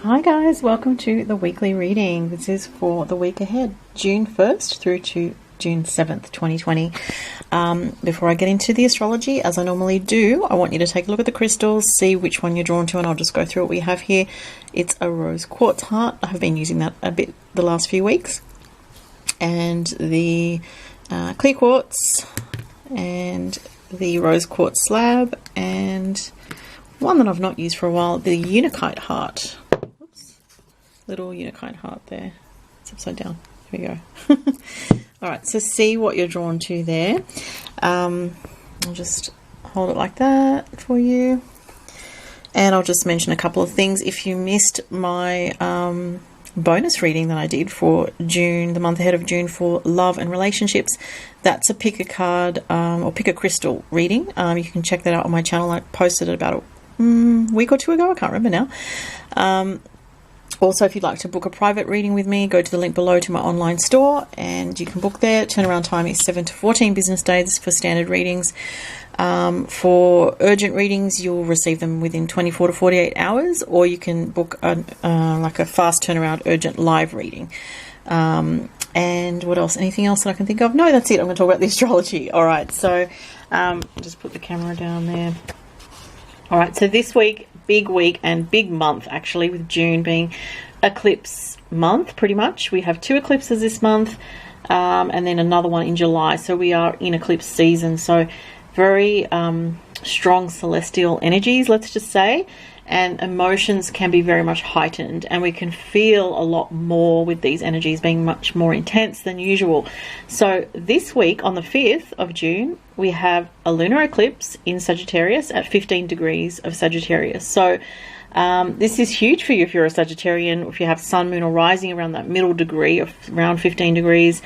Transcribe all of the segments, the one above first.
Hi guys, welcome to the weekly reading. This is for the week ahead, June 1st through to June 7th, 2020. Before I get into the astrology, as I normally do, I want you to take a look at the crystals, see which one you're drawn to, and I'll just go through what we have here. It's a rose quartz heart. I have been using that a bit the last few weeks. And the clear quartz, and the rose quartz slab, and one that I've not used for a while, the Unikite Heart. Little Unikite Heart there. It's upside down. Here we go. Alright, so see what you're drawn to there. I'll just hold it like that for you. And I'll just mention a couple of things. If you missed my bonus reading that I did for June, the month ahead of June, for love and relationships, that's a pick a card or pick a crystal reading. You can check that out on my channel. I posted it about a week or two ago. I can't remember now. Also, if you'd like to book a private reading with me, go to the link below to my online store and you can book there. Turnaround time is 7 to 14 business days for standard readings. For urgent readings, you'll receive them within 24 to 48 hours, or you can book like a fast turnaround urgent live reading. And what else? Anything else that I can think of? No, that's it. I'm going to talk about the astrology. All right, so I'll just put the camera down there. All right, so this week, big week and big month actually, with June being eclipse month pretty much. We have 2 eclipses this month and then another one in July. So we are in eclipse season. So very strong celestial energies, let's just say, and emotions can be very much heightened, and we can feel a lot more with these energies being much more intense than usual. So this week on the 5th of June, we have a lunar eclipse in Sagittarius at 15 degrees of Sagittarius. So this is huge for you if you're a Sagittarian, if you have sun, moon or rising around that middle degree of around 15 degrees.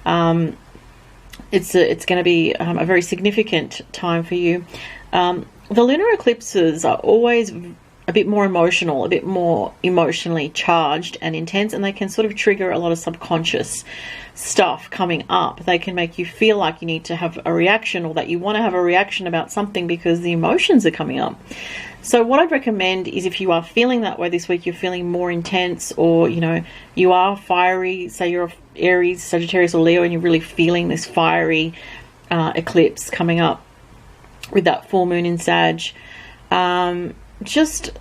It's going to be a very significant time for you. The lunar eclipses are always a bit more emotional, a bit more emotionally charged and intense, and they can sort of trigger a lot of subconscious stuff coming up. They can make you feel like you need to have a reaction, or that you want to have a reaction about something because the emotions are coming up. So what I'd recommend is, if you are feeling that way this week, you're feeling more intense, or you are fiery, say you're Aries, Sagittarius or Leo, and you're really feeling this fiery eclipse coming up with that full moon in Sag, just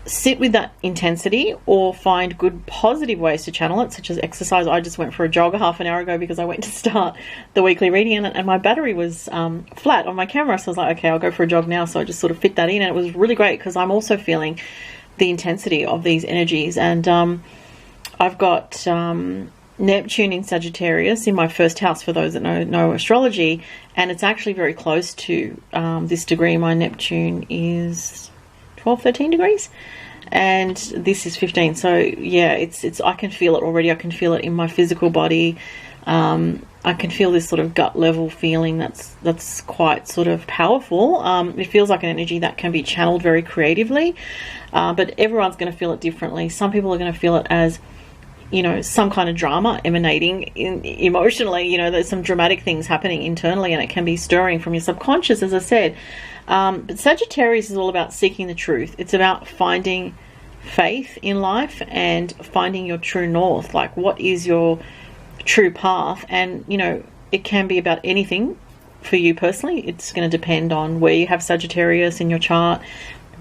sit with that intensity, or find good positive ways to channel it, such as exercise. I just went for a jog half an hour ago because I went to start the weekly reading, and my battery was flat on my camera, so I was like, okay, I'll go for a jog now. So I just sort of fit that in, and it was really great because I'm also feeling the intensity of these energies. And I've got Neptune in Sagittarius in my first house, for those that know astrology, and it's actually very close to this degree. My Neptune is 12, 13 degrees, and this is 15. So yeah, it's I can feel it already. I can feel it in my physical body. I can feel this sort of gut level feeling that's quite sort of powerful. It feels like an energy that can be channeled very creatively, but everyone's going to feel it differently. Some people are going to feel it as some kind of drama emanating emotionally. There's some dramatic things happening internally, and it can be stirring from your subconscious, as I said. But Sagittarius is all about seeking the truth. It's about finding faith in life and finding your true north. Like, what is your true path? And, it can be about anything for you personally. It's going to depend on where you have Sagittarius in your chart,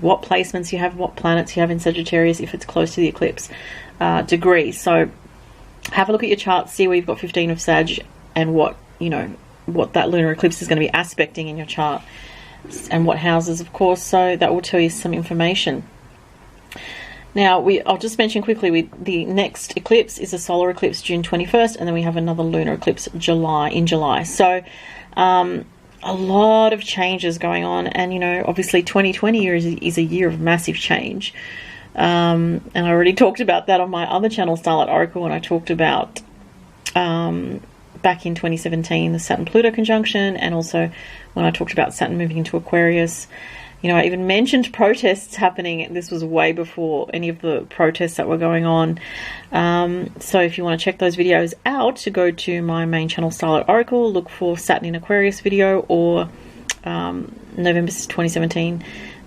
what placements you have, what planets you have in Sagittarius, if it's close to the eclipse degree. So have a look at your chart, see where you've got 15 of Sag, and what that lunar eclipse is going to be aspecting in your chart, and what houses, of course. So that will tell you some information. Now, I'll just mention quickly, the next eclipse is a solar eclipse, June 21st, and then we have another lunar eclipse in July. So a lot of changes going on, and obviously 2020 is a year of massive change. And I already talked about that on my other channel, Starlight Oracle, when I talked about back in 2017 the Saturn-Pluto conjunction, and also when I talked about Saturn moving into Aquarius. I even mentioned protests happening. This was way before any of the protests that were going on. So if you want to check those videos out, to go to my main channel, Starlight Oracle, look for Saturn in Aquarius video, or November 2017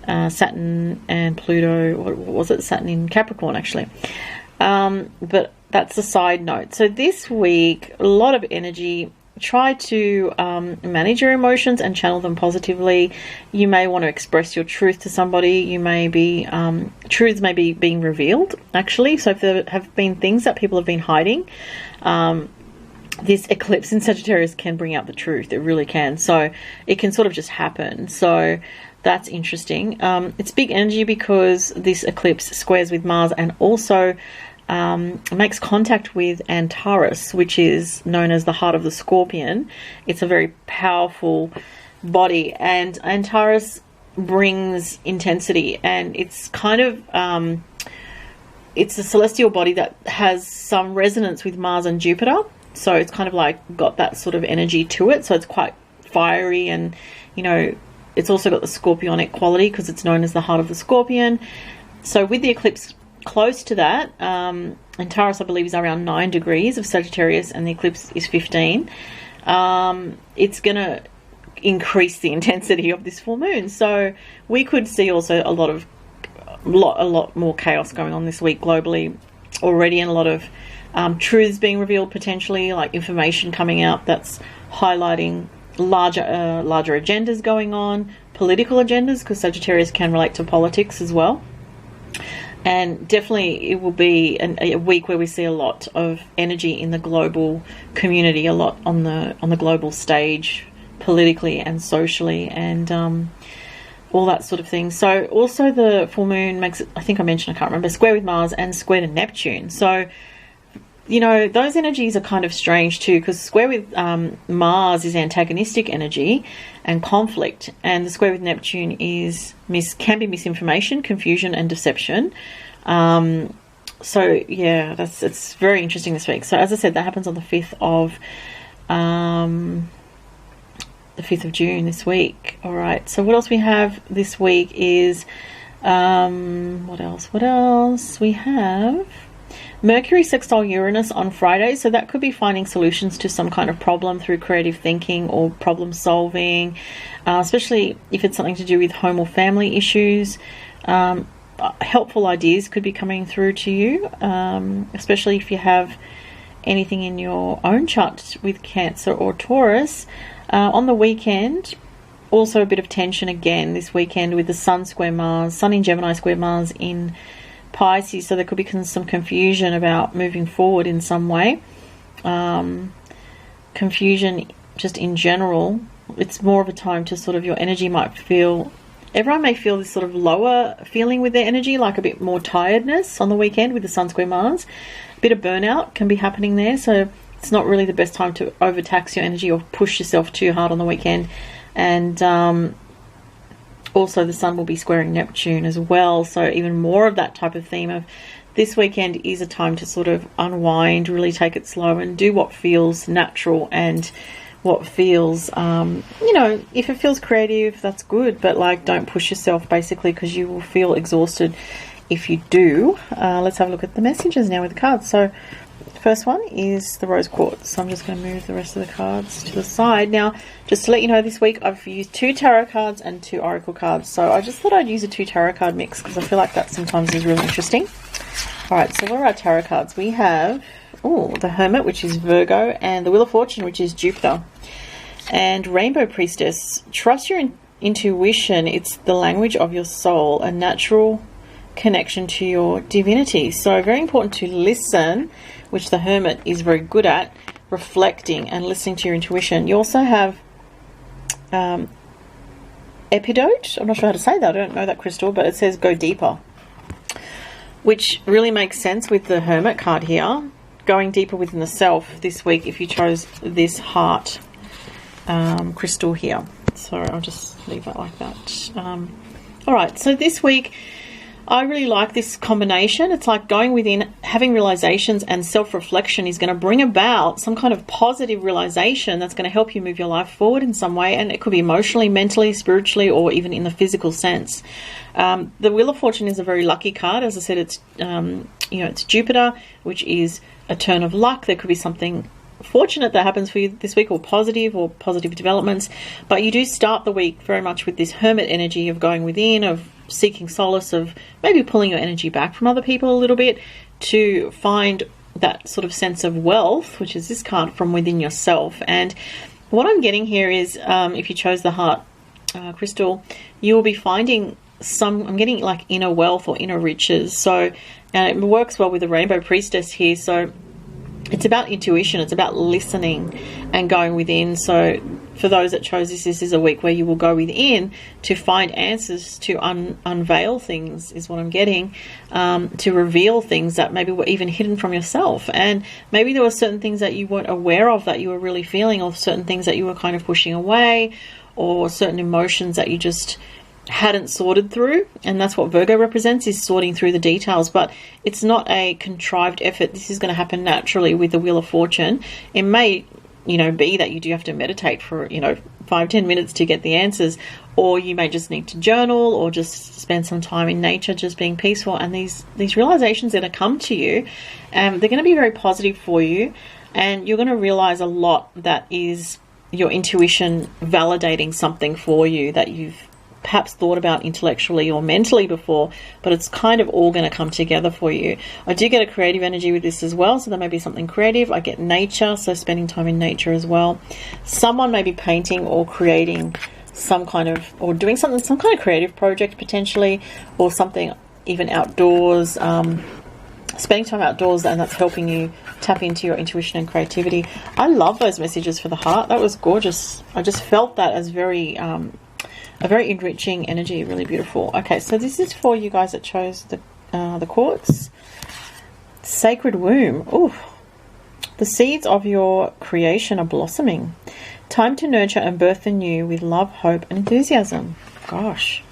Saturn and Pluto. What was it? Saturn in Capricorn, actually. But that's a side note. So this week, a lot of energy. Try to manage your emotions and channel them positively. You may want to express your truth to somebody. You may be truths may be being revealed, actually. So if there have been things that people have been hiding, this eclipse in Sagittarius can bring out the truth. It really can. So it can sort of just happen. So that's interesting. It's big energy because this eclipse squares with Mars and also makes contact with Antares, which is known as the heart of the Scorpion. It's a very powerful body, and Antares brings intensity, and it's kind of it's a celestial body that has some resonance with Mars and Jupiter, so it's kind of like got that sort of energy to it. So it's quite fiery, and you know, it's also got the scorpionic quality because it's known as the heart of the Scorpion. So with the eclipse close to that, Antares, I believe, is around 9 degrees of Sagittarius, and the eclipse is 15. It's going to increase the intensity of this full moon. So we could see also a lot more chaos going on this week globally already, and a lot of truths being revealed potentially, like information coming out that's highlighting larger agendas going on, political agendas, because Sagittarius can relate to politics as well. And definitely it will be a week where we see a lot of energy in the global community, a lot on the global stage, politically and socially, and all that sort of thing. So also the full moon makes, I think I mentioned, I can't remember, square with Mars and square to Neptune. So, you know, those energies are kind of strange too, because square with Mars is antagonistic energy and conflict, and the square with Neptune is can be misinformation, confusion, and deception. So yeah, it's very interesting this week. So as I said, that happens on the 5th of June this week. All right. So what else we have this week is what else we have. Mercury sextile Uranus on Friday, so that could be finding solutions to some kind of problem through creative thinking or problem solving, especially if it's something to do with home or family issues. Helpful ideas could be coming through to you, especially if you have anything in your own chart with Cancer or Taurus. On the weekend, also a bit of tension again this weekend with the Sun square Mars, Sun in Gemini square Mars in Pisces, so there could be some confusion about moving forward in some way. Confusion just in general. It's more of a time to sort of, your energy might feel, everyone may feel this sort of lower feeling with their energy, like a bit more tiredness on the weekend with the Sun square Mars. A bit of burnout can be happening there, so it's not really the best time to overtax your energy or push yourself too hard on the weekend. And also the Sun will be squaring Neptune as well, so even more of that type of theme of this weekend is a time to sort of unwind, really take it slow and do what feels natural and what feels, you know, if it feels creative, that's good, but like don't push yourself basically, because you will feel exhausted if you do. Let's have a look at the messages now with the cards. So first one is the rose quartz. So I'm just going to move the rest of the cards to the side. Now, just to let you know, this week I've used 2 tarot cards and 2 oracle cards. So I just thought I'd use a 2 tarot card mix because I feel like that sometimes is really interesting. All right, so what are our tarot cards? We have, the Hermit, which is Virgo, and the Wheel of Fortune, which is Jupiter. And Rainbow Priestess. Trust your intuition. It's the language of your soul, a natural connection to your divinity. So very important to listen, which the Hermit is very good at, reflecting and listening to your intuition. You also have Epidote. I'm not sure how to say that. I don't know that crystal, but it says go deeper, which really makes sense with the Hermit card here. Going deeper within the self this week if you chose this heart crystal here. So I'll just leave that like that. All right, so this week I really like this combination. It's like going within, having realizations, and self-reflection is going to bring about some kind of positive realization that's going to help you move your life forward in some way. And it could be emotionally, mentally, spiritually, or even in the physical sense. The Wheel of Fortune is a very lucky card. As I said, it's it's Jupiter, which is a turn of luck. There could be something fortunate that happens for you this week, or positive developments. But you do start the week very much with this hermit energy of going within, of seeking solace, of maybe pulling your energy back from other people a little bit to find that sort of sense of wealth, which is this card, from within yourself. And what I'm getting here is, if you chose the heart crystal, you will be finding I'm getting like inner wealth or inner riches. So, and it works well with the rainbow priestess here. So it's about intuition. It's about listening and going within. So for those that chose this is a week where you will go within to find answers, to unveil things, is what I'm getting, to reveal things that maybe were even hidden from yourself. And maybe there were certain things that you weren't aware of that you were really feeling, or certain things that you were kind of pushing away, or certain emotions that you just hadn't sorted through. And that's what Virgo represents, is sorting through the details. But it's not a contrived effort. This is going to happen naturally with the Wheel of Fortune. It may, be that you do have to meditate for 5-10 minutes to get the answers, or you may just need to journal, or just spend some time in nature just being peaceful. And these realizations that are come to you, they're going to be very positive for you, and you're going to realize a lot that is your intuition validating something for you that you've perhaps thought about intellectually or mentally before, but it's kind of all going to come together for you. I do get a creative energy with this as well, so there may be something creative. I get nature, so spending time in nature as well. Someone may be painting or creating some kind of, or doing some kind of creative project potentially, or something even outdoors, spending time outdoors, and that's helping you tap into your intuition and creativity. I love those messages for the heart. That was gorgeous. I just felt that as a very enriching energy, really beautiful. Okay, so this is for you guys that chose the quartz. Sacred womb. Ooh, the seeds of your creation are blossoming. Time to nurture and birth the new with love, hope, and enthusiasm. Gosh,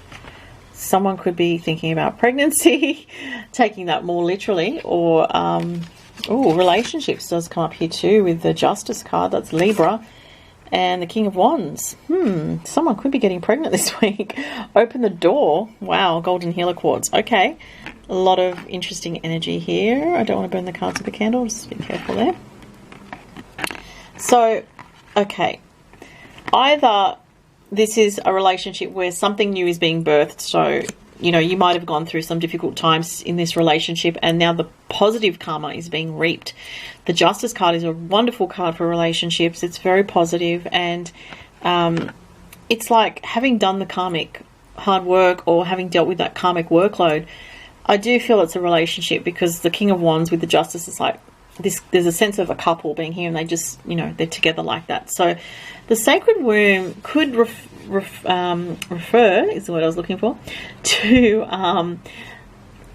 someone could be thinking about pregnancy, taking that more literally, or relationships does come up here too with the Justice card. That's Libra. And the King of Wands. Someone could be getting pregnant this week. Open the door. Wow, Golden Healer Quartz. Okay, a lot of interesting energy here. I don't want to burn the cards with the candle. Just be careful there. So, okay. Either this is a relationship where something new is being birthed. So, you might have gone through some difficult times in this relationship, and now the positive karma is being reaped. The Justice card is a wonderful card for relationships. It's very positive, and it's like having done the karmic hard work, or having dealt with that karmic workload. I do feel it's a relationship, because the King of Wands with the Justice is like this. There's a sense of a couple being here, and they just, they're together like that. So the sacred womb could refer, is the word I was looking for, to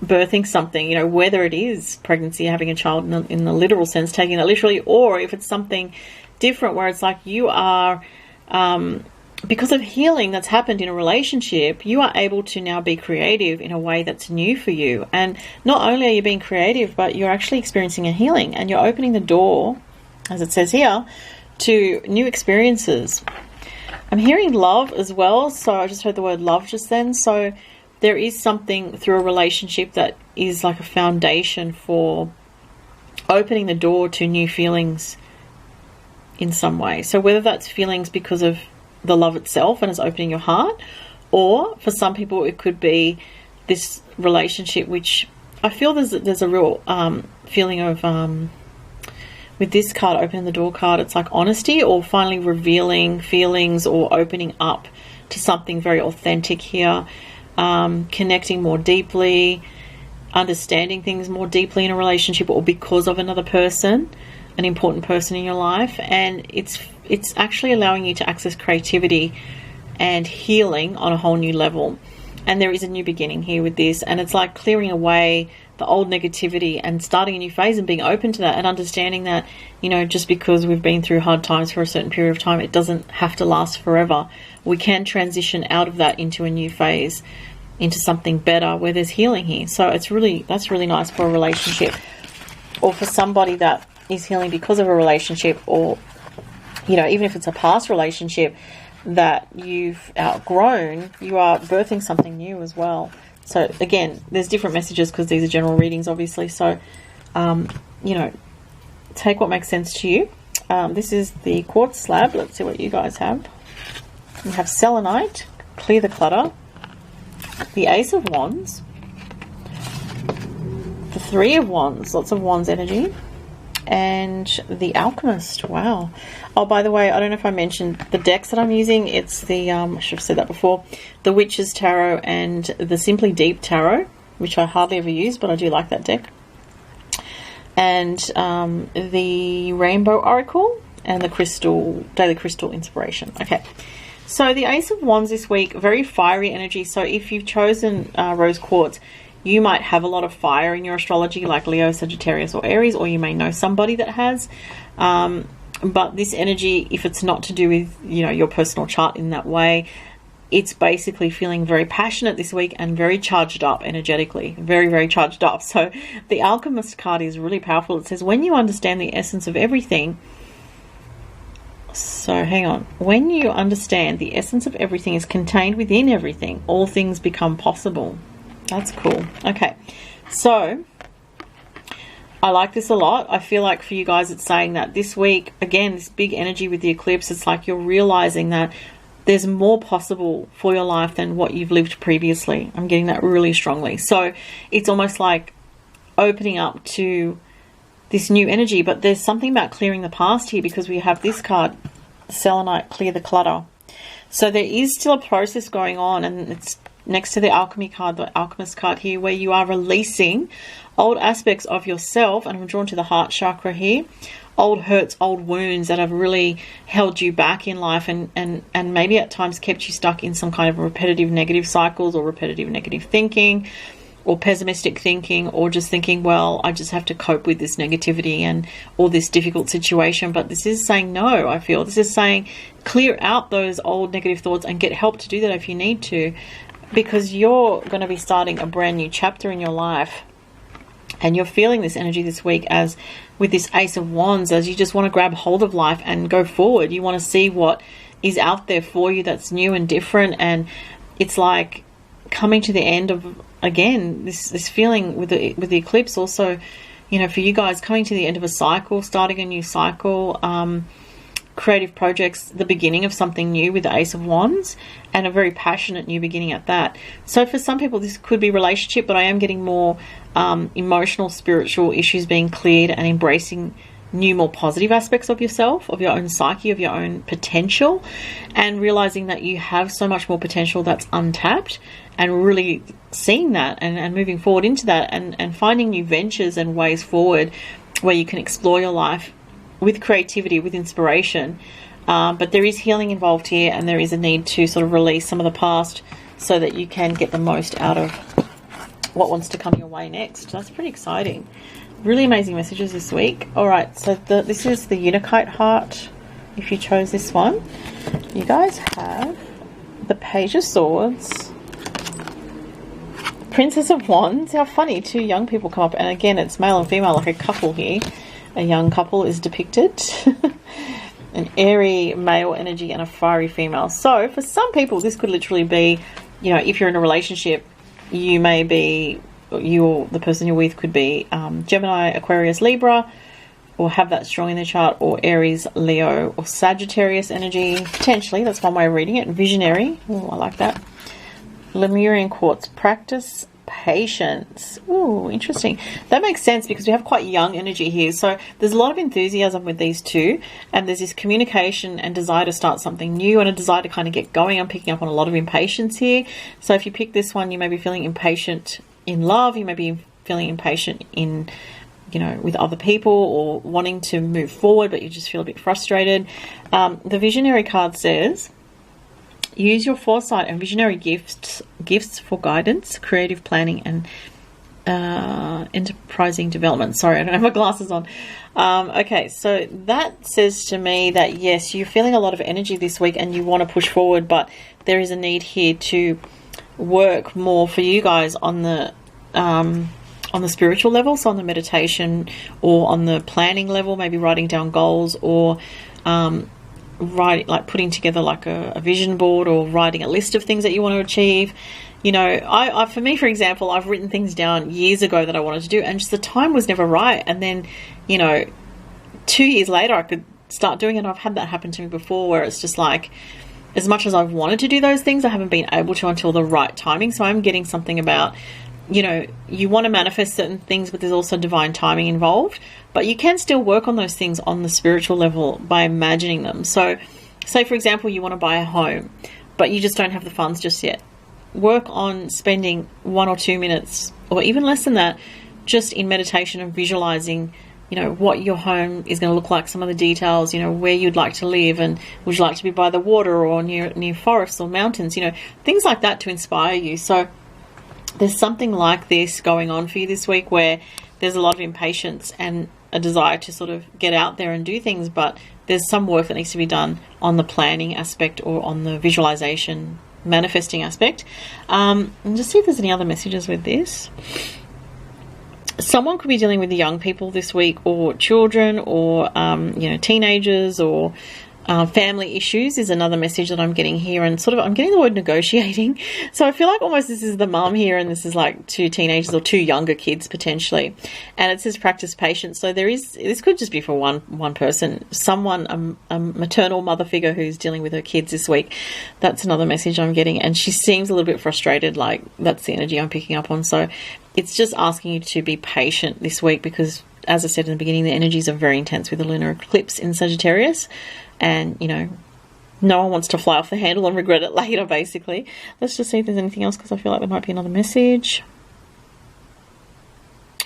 birthing something, whether it is pregnancy, having a child in the literal sense, taking it literally, or if it's something different where it's like you are, because of healing that's happened in a relationship, you are able to now be creative in a way that's new for you. And not only are you being creative, but you're actually experiencing a healing, and you're opening the door, as it says here, to new experiences. I'm hearing love as well, so I just heard the word love just then. So there is something through a relationship that is like a foundation for opening the door to new feelings in some way. So whether that's feelings because of the love itself and it's opening your heart, or for some people it could be this relationship, which I feel there's a real feeling of with this card, opening the door card, it's like honesty, or finally revealing feelings, or opening up to something very authentic here, connecting more deeply, understanding things more deeply in a relationship, or because of another person, an important person in your life. And it's actually allowing you to access creativity and healing on a whole new level. And there is a new beginning here with this, and it's like clearing away the old negativity and starting a new phase, and being open to that, and understanding that, just because we've been through hard times for a certain period of time, it doesn't have to last forever. We can transition out of that into a new phase, into something better where there's healing here. So that's really nice for a relationship, or for somebody that is healing because of a relationship, or even if it's a past relationship that you've outgrown, you are birthing something new as well. So again, there's different messages because these are general readings, obviously. So, take what makes sense to you. This is the Quartz slab. Let's see what you guys have. You have selenite, clear the clutter, the Ace of Wands, the Three of Wands, lots of Wands energy, and the Alchemist. Wow. Oh, by the way, I don't know if I mentioned the decks that I'm using. It's the, I should have said that before, the Witch's Tarot and the Simply Deep Tarot, which I hardly ever use, but I do like that deck. And the Rainbow Oracle and the Crystal, Daily Crystal Inspiration. Okay. So the Ace of Wands this week, very fiery energy. So if you've chosen Rose Quartz, you might have a lot of fire in your astrology, like Leo, Sagittarius, or Aries, or you may know somebody that has. But this energy, if it's not to do with, you know, your personal chart in that way, it's basically feeling very passionate this week and very charged up energetically. Very, very charged up. So the Alchemist card is really powerful. It says, when you understand the essence of everything, so hang on. When you understand the essence of everything is contained within everything, all things become possible. That's cool. Okay. So I like this a lot. I feel like for you guys, it's saying that this week, again, this big energy with the eclipse, it's like you're realizing that there's more possible for your life than what you've lived previously. I'm getting that really strongly. So it's almost like opening up to this new energy, but there's something about clearing the past here, because we have this card, selenite, clear the clutter. So there is still a process going on, and it's next to the alchemy card, the alchemist card here, where you are releasing old aspects of yourself, and I'm drawn to the heart chakra here, old hurts, old wounds that have really held you back in life, and maybe at times kept you stuck in some kind of repetitive negative cycles, or repetitive negative thinking, or pessimistic thinking, or just thinking, well, I just have to cope with this negativity and all this difficult situation. But this is saying no, I feel. This is saying clear out those old negative thoughts and get help to do that if you need to, because you're going to be starting a brand new chapter in your life. And you're feeling this energy this week as with this Ace of Wands, as you just want to grab hold of life and go forward. You want to see what is out there for you that's new and different. And it's like coming to the end of, again, this feeling with the eclipse also, you know, for you guys, coming to the end of a cycle, starting a new cycle, creative projects, the beginning of something new with the Ace of Wands, and a very passionate new beginning at that. So for some people this could be relationship, but I am getting more emotional, spiritual issues being cleared, and embracing new, more positive aspects of yourself, of your own psyche, of your own potential, and realizing that you have so much more potential that's untapped, and really seeing that and moving forward into that, and finding new ventures and ways forward where you can explore your life with creativity, with inspiration. But there is healing involved here, and there is a need to sort of release some of the past so that you can get the most out of what wants to come your way next. That's pretty exciting. Really amazing messages this week. All right, so this is the Unikite Heart. If you chose this one, you guys have the Page of Swords, Princess of Wands. How funny, two young people come up, and again it's male and female, like a couple here. A young couple is depicted. An airy male energy and a fiery female. So for some people this could literally be, you know, if you're in a relationship, you may be, you or the person you're with could be Gemini, Aquarius, Libra, or have that strong in their chart, or Aries, Leo, or Sagittarius energy. Potentially, that's one way of reading it. Visionary. Oh, I like that. Lemurian Quartz. Practice patience. Ooh, interesting. That makes sense because we have quite young energy here. So there's a lot of enthusiasm with these two, and there's this communication and desire to start something new, and a desire to kind of get going. I'm picking up on a lot of impatience here. So if you pick this one, you may be feeling impatient in love. You may be feeling impatient in, you know, with other people, or wanting to move forward, but you just feel a bit frustrated. The Visionary card says, use your foresight and visionary gifts for guidance, creative planning, and enterprising development. Sorry, I don't have my glasses on. Okay, so that says to me that yes, you're feeling a lot of energy this week and you want to push forward, but there is a need here to work more for you guys on the spiritual level, so on the meditation, or on the planning level, maybe writing down goals, or putting together like a vision board, or writing a list of things that you want to achieve. You know, I for me, for example, I've written things down years ago that I wanted to do, and just the time was never right. And then, you know, 2 years later, I could start doing it. I've had that happen to me before, where it's just like, as much as I've wanted to do those things, I haven't been able to until the right timing. So I'm getting something about, you know, you want to manifest certain things, but there's also divine timing involved. But you can still work on those things on the spiritual level by imagining them. So say, for example, you want to buy a home, but you just don't have the funds just yet. Work on spending 1 or 2 minutes, or even less than that, just in meditation and visualizing, you know, what your home is going to look like, some of the details, you know, where you'd like to live, and would you like to be by the water or near forests or mountains, you know, things like that to inspire you. So there's something like this going on for you this week, where there's a lot of impatience and a desire to sort of get out there and do things, but there's some work that needs to be done on the planning aspect or on the visualization, manifesting aspect. And just see if there's any other messages with this. Someone could be dealing with the young people this week, or children, or you know, teenagers, or family issues is another message that I'm getting here. And sort of, I'm getting the word negotiating. So I feel like almost this is the mum here, and this is like 2 teenagers or 2 younger kids potentially. And it says practice patience. So this could just be for one person, someone, a maternal mother figure who's dealing with her kids this week. That's another message I'm getting. And she seems a little bit frustrated. Like, that's the energy I'm picking up on. So it's just asking you to be patient this week, because as I said in the beginning, the energies are very intense with the lunar eclipse in Sagittarius. And, you know, no one wants to fly off the handle and regret it later, basically. Let's just see if there's anything else, because I feel like there might be another message.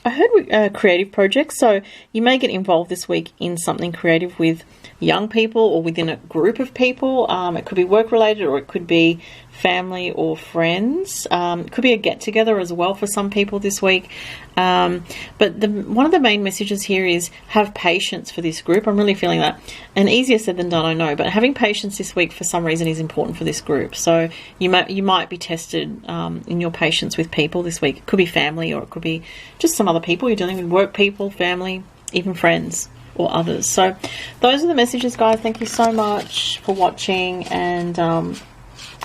I heard creative projects, so you may get involved this week in something creative with young people or within a group of people. It could be work-related, or it could be family or friends. It could be a get-together as well for some people this week. But one of the main messages here is have patience for this group. I'm really feeling that. And easier said than done, I know, but having patience this week for some reason is important for this group. So you might be tested in your patience with people this week. It could be family, or it could be just some other people you're dealing with, work people, family, even friends or others. So those are the messages, guys. Thank you so much for watching, and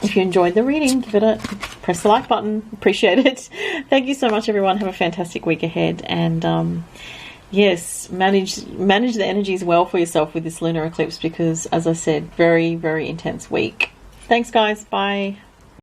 if you enjoyed the reading, press the like button. Appreciate it. Thank you so much, everyone. Have a fantastic week ahead, and yes, manage the energies well for yourself with this lunar eclipse, because, as I said, very, very intense week. Thanks, guys. Bye.